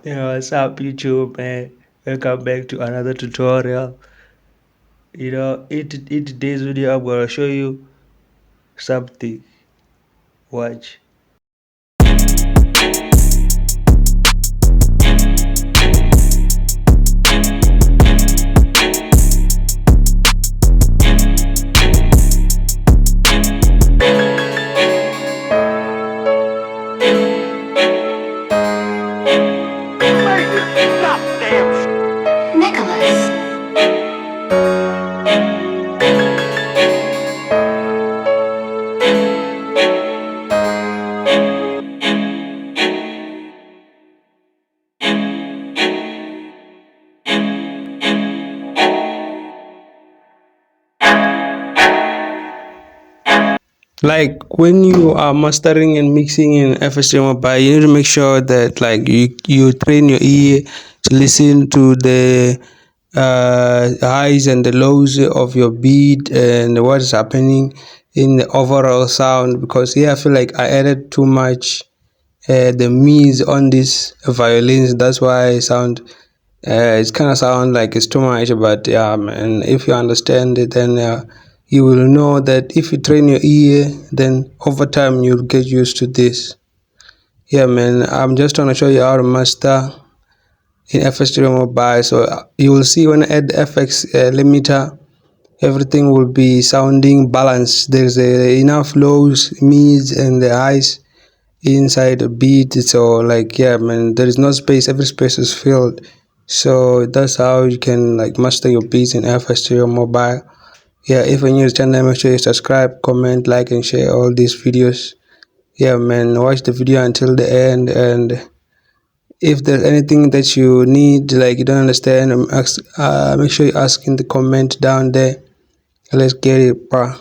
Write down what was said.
Yeah, what's up, YouTube, man? Welcome back to another tutorial. In today's video, I'm gonna show you something. Watch. Nicholas. Like when you are mastering and mixing in flstudiomobile, you need to make sure that like you train your ear to listen to the highs and the lows of your beat and what is happening in the overall sound. Because here I feel like I added too much the me's on these violins. That's why I sound it's kind of sound like it's too much, but yeah, man, if you understand it, then you will know that if you train your ear, then over time you'll get used to this. Yeah, man, I'm just trying to show you how to master in FX Studio Mobile. So you will see when I add the FX limiter, everything will be sounding balanced. There's enough lows, mids, and the highs inside a beat. So like, yeah, man, there is no space, every space is filled. So that's how you can like master your beats in FL Studio Mobile. Yeah, if you're new to the channel, make sure you subscribe, comment, like, and share all these videos. Yeah, man, watch the video until the end. And if there's anything that you need, like you don't understand, make sure you ask in the comment down there. Let's get it, bro.